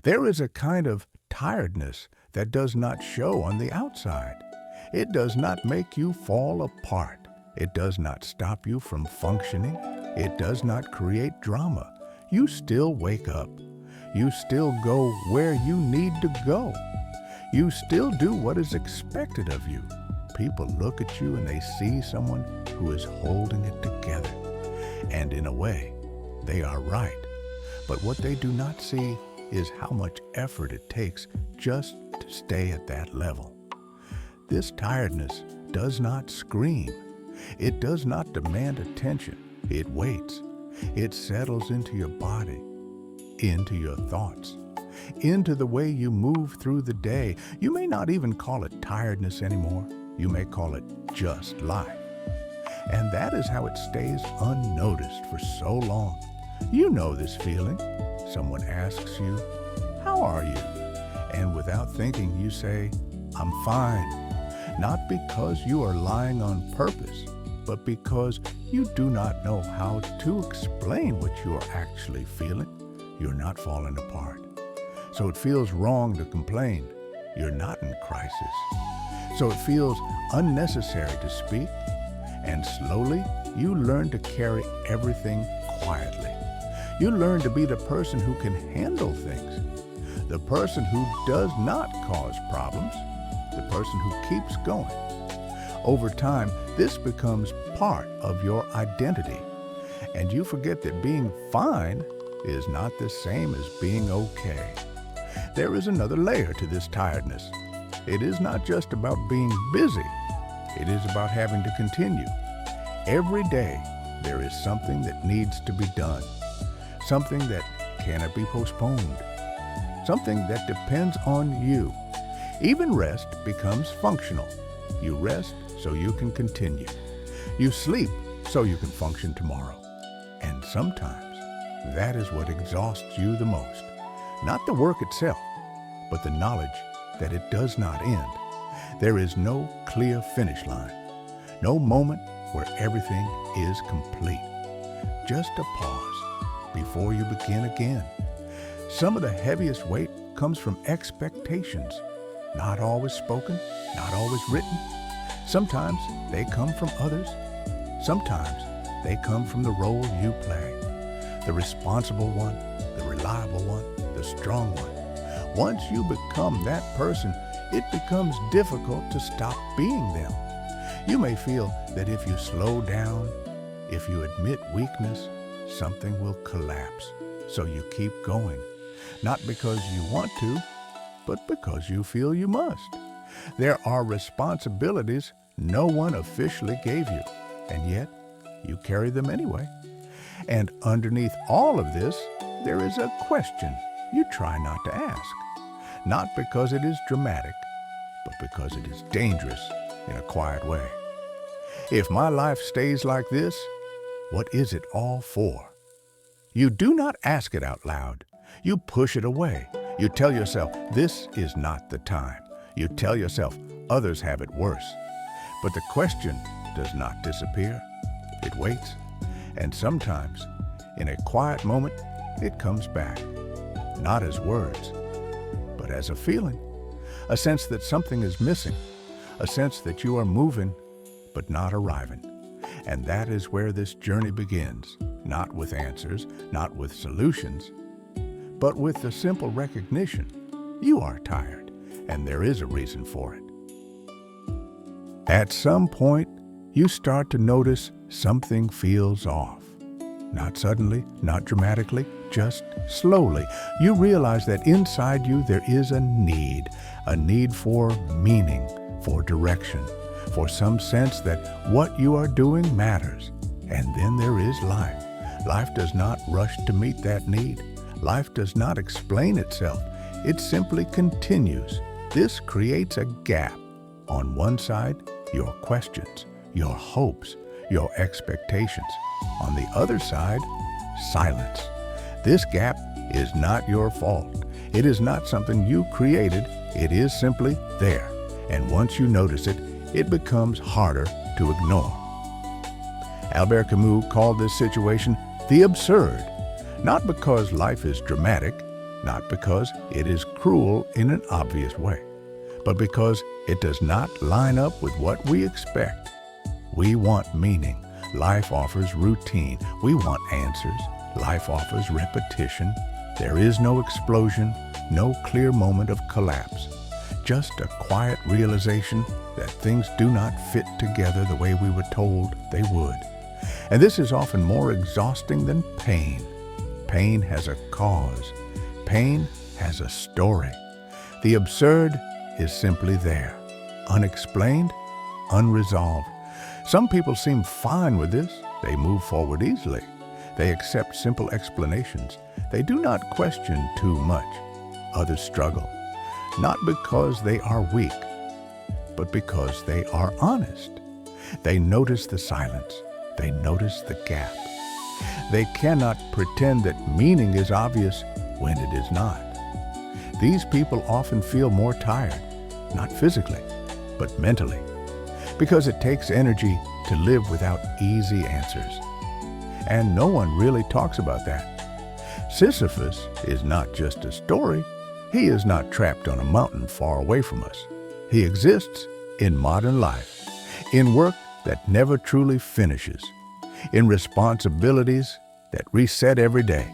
There is a kind of tiredness that does not show on the outside. It does not make you fall apart. It does not stop you from functioning. It does not create drama. You still wake up. You still go where you need to go. You still do what is expected of you. People look at you and they see someone who is holding it together. And in a way, they are right. But what they do not see is how much effort it takes just to stay at that level. This tiredness does not scream. It does not demand attention. It waits. It settles into your body, into your thoughts, into the way you move through the day. You may not even call it tiredness anymore. You may call it just life. And that is how it stays unnoticed for so long. You know this feeling. Someone asks you, "How are you?" And without thinking, you say, "I'm fine." Not because you are lying on purpose, but because you do not know how to explain what you are actually feeling. You're not falling apart. So it feels wrong to complain. You're not in crisis. So it feels unnecessary to speak. And slowly, you learn to carry everything quietly. You learn to be the person who can handle things, the person who does not cause problems, the person who keeps going. Over time, this becomes part of your identity, and you forget that being fine is not the same as being okay. There is another layer to this tiredness. It is not just about being busy. It is about having to continue. Every day, there is something that needs to be done, something that cannot be postponed, something that depends on you. Even rest becomes functional. You rest so you can continue. You sleep so you can function tomorrow. And sometimes, that is what exhausts you the most. Not the work itself, but the knowledge that it does not end. There is no clear finish line, no moment where everything is complete. Just a pause before you begin again. Some of the heaviest weight comes from expectations, not always spoken, not always written. Sometimes they come from others. Sometimes they come from the role you play. The responsible one, the reliable one, the strong one. Once you become that person, it becomes difficult to stop being them. You may feel that if you slow down, if you admit weakness, something will collapse. So you keep going, not because you want to, but because you feel you must. There are responsibilities no one officially gave you, and yet you carry them anyway. And underneath all of this, there is a question you try not to ask. Not because it is dramatic, but because it is dangerous in a quiet way. If my life stays like this, what is it all for? You do not ask it out loud. You push it away. You tell yourself, this is not the time. You tell yourself, others have it worse. But the question does not disappear. It waits. And sometimes, in a quiet moment, it comes back. Not as words, but as a feeling. A sense that something is missing. A sense that you are moving, but not arriving. And that is where this journey begins. Not with answers, not with solutions, but with the simple recognition you are tired, and there is a reason for it. At some point, you start to notice something feels off. Not suddenly, not dramatically, just slowly. You realize that inside you there is a need for meaning, for direction, for some sense that what you are doing matters. And then there is life. Life does not rush to meet that need. Life does not explain itself. It simply continues. This creates a gap. On one side, your questions, your hopes, your expectations. On the other side, silence. This gap is not your fault. It is not something you created. It is simply there. And once you notice it, it becomes harder to ignore. Albert Camus called this situation the absurd, not because life is dramatic, not because it is cruel in an obvious way, but because it does not line up with what we expect. We want meaning. Life offers routine. We want answers. Life offers repetition. There is no explosion, no clear moment of collapse. Just a quiet realization that things do not fit together the way we were told they would. And this is often more exhausting than pain. Pain has a cause. Pain has a story. The absurd is simply there, unexplained, unresolved. Some people seem fine with this. They move forward easily. They accept simple explanations. They do not question too much. Others struggle, not because they are weak, but because they are honest. They notice the silence. They notice the gap. They cannot pretend that meaning is obvious when it is not. These people often feel more tired, not physically, but mentally, because it takes energy to live without easy answers. And no one really talks about that. Sisyphus is not just a story. He is not trapped on a mountain far away from us. He exists in modern life, in work that never truly finishes, in responsibilities that reset every day,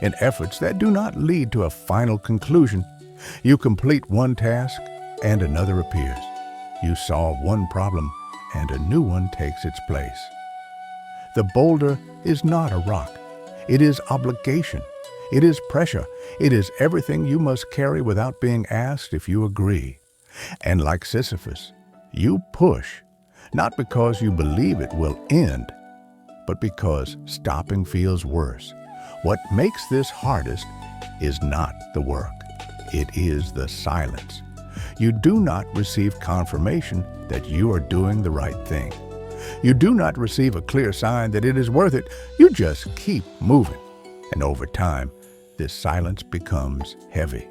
in efforts that do not lead to a final conclusion. You complete one task and another appears. You solve one problem and a new one takes its place. The boulder is not a rock. It is obligation. It is pressure. It is everything you must carry without being asked if you agree. And like Sisyphus, you push, not because you believe it will end, but because stopping feels worse. What makes this hardest is not the work. It is the silence. You do not receive confirmation that you are doing the right thing. You do not receive a clear sign that it is worth it. You just keep moving. And over time, this silence becomes heavy.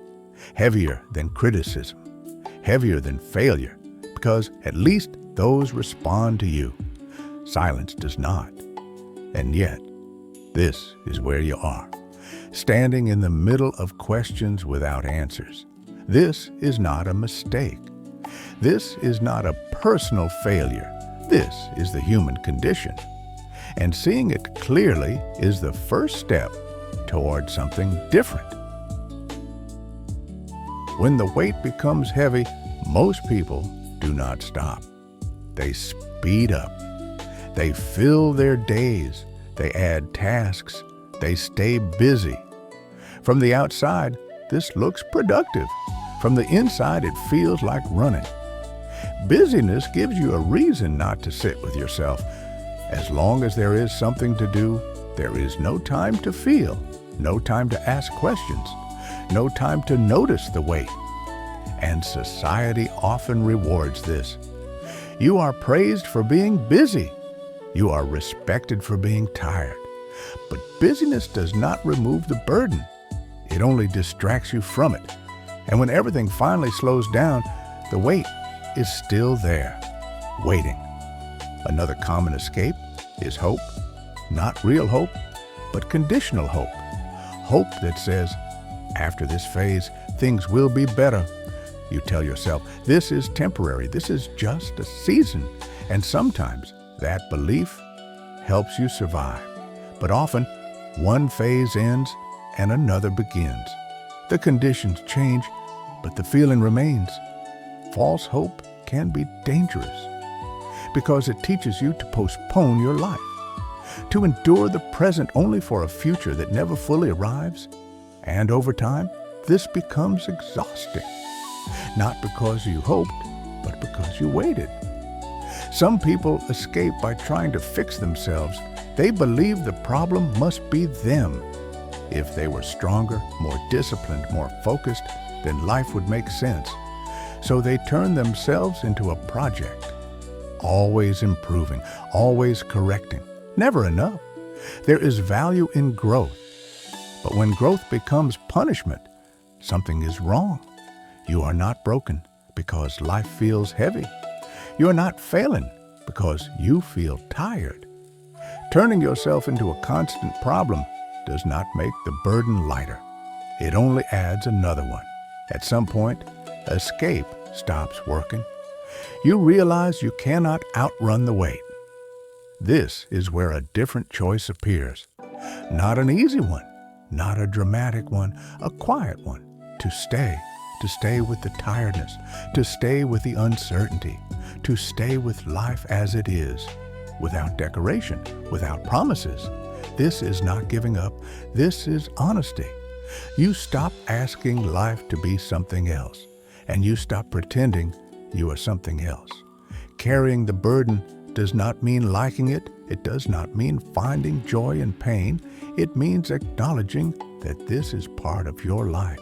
Heavier than criticism. Heavier than failure. Because at least those respond to you. Silence does not. And yet, this is where you are. Standing in the middle of questions without answers. This is not a mistake. This is not a personal failure. This is the human condition. And seeing it clearly is the first step toward something different. When the weight becomes heavy, most people do not stop. They speed up. They fill their days. They add tasks. They stay busy. From the outside, this looks productive. From the inside, it feels like running. Busyness gives you a reason not to sit with yourself. As long as there is something to do, there is no time to feel, no time to ask questions, no time to notice the weight. And society often rewards this. You are praised for being busy. You are respected for being tired. But busyness does not remove the burden. It only distracts you from it. And when everything finally slows down, the weight is still there, waiting. Another common escape is hope. Not real hope, but conditional hope. Hope that says, after this phase, things will be better. You tell yourself, this is temporary, this is just a season. And sometimes that belief helps you survive. But often, one phase ends and another begins. The conditions change, but the feeling remains. False hope can be dangerous because it teaches you to postpone your life, to endure the present only for a future that never fully arrives. And over time, this becomes exhausting, not because you hoped, but because you waited. Some people escape by trying to fix themselves. They believe the problem must be them. If they were stronger, more disciplined, more focused, then life would make sense. So they turn themselves into a project, always improving, always correcting, never enough. There is value in growth. But when growth becomes punishment, something is wrong. You are not broken because life feels heavy. You are not failing because you feel tired. Turning yourself into a constant problem does not make the burden lighter. It only adds another one. At some point, escape stops working. You realize you cannot outrun the weight. This is where a different choice appears. Not an easy one, not a dramatic one, a quiet one. To stay with the tiredness, to stay with the uncertainty, to stay with life as it is, without decoration, without promises. This is not giving up. This is honesty. You stop asking life to be something else, and you stop pretending you are something else. Carrying the burden does not mean liking it. It does not mean finding joy in pain. It means acknowledging that this is part of your life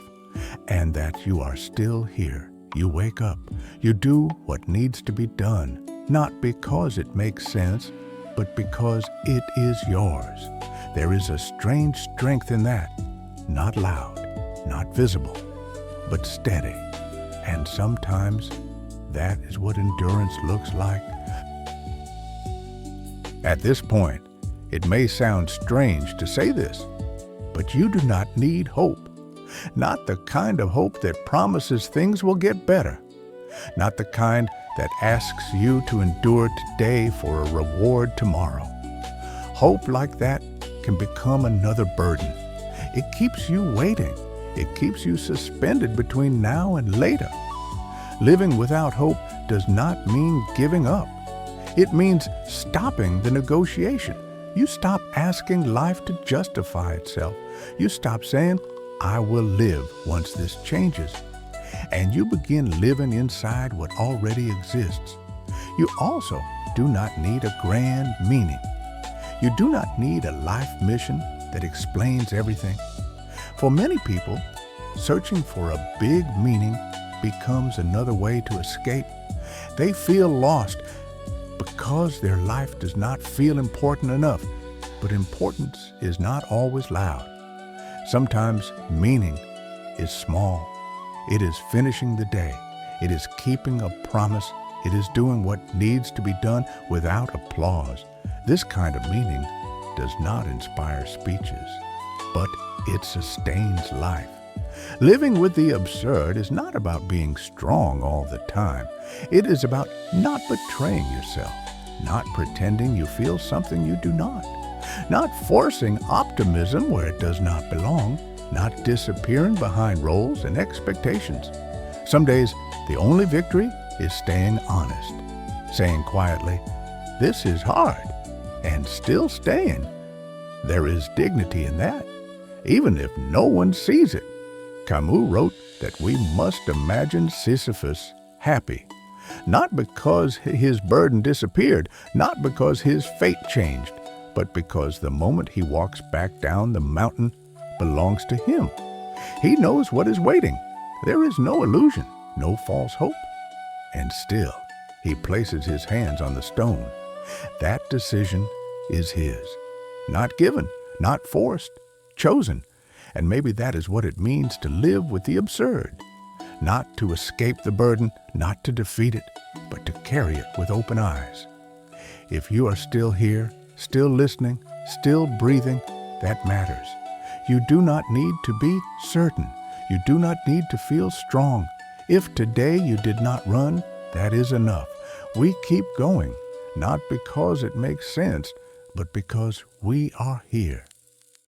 and that you are still here. You wake up. You do what needs to be done, not because it makes sense, but because it is yours. There is a strange strength in that. Not loud, not visible, but steady. And sometimes that is what endurance looks like. At this point, it may sound strange to say this, but you do not need hope. Not the kind of hope that promises things will get better. Not the kind that asks you to endure today for a reward tomorrow. Hope like that can become another burden. It keeps you waiting. It keeps you suspended between now and later. Living without hope does not mean giving up. It means stopping the negotiation. You stop asking life to justify itself. You stop saying, I will live once this changes. And you begin living inside what already exists. You also do not need a grand meaning. You do not need a life mission that explains everything. For many people, searching for a big meaning becomes another way to escape. They feel lost because their life does not feel important enough. But importance is not always loud. Sometimes meaning is small. It is finishing the day. It is keeping a promise. It is doing what needs to be done without applause. This kind of meaning does not inspire speeches, but it sustains life. Living with the absurd is not about being strong all the time. It is about not betraying yourself, not pretending you feel something you do not forcing optimism where it does not belong, not disappearing behind roles and expectations. Some days, the only victory is staying honest, saying quietly, this is hard, and still staying. There is dignity in that, even if no one sees it. Camus wrote that we must imagine Sisyphus happy, not because his burden disappeared, not because his fate changed, but because the moment he walks back down the mountain belongs to him. He knows what is waiting. There is no illusion, no false hope. And still, he places his hands on the stone. That decision is his. Not given, not forced, chosen. And maybe that is what it means to live with the absurd. Not to escape the burden, not to defeat it, but to carry it with open eyes. If you are still here, still listening, still breathing, that matters. You do not need to be certain. You do not need to feel strong. If today you did not run, that is enough. We keep going, not because it makes sense, but because we are here.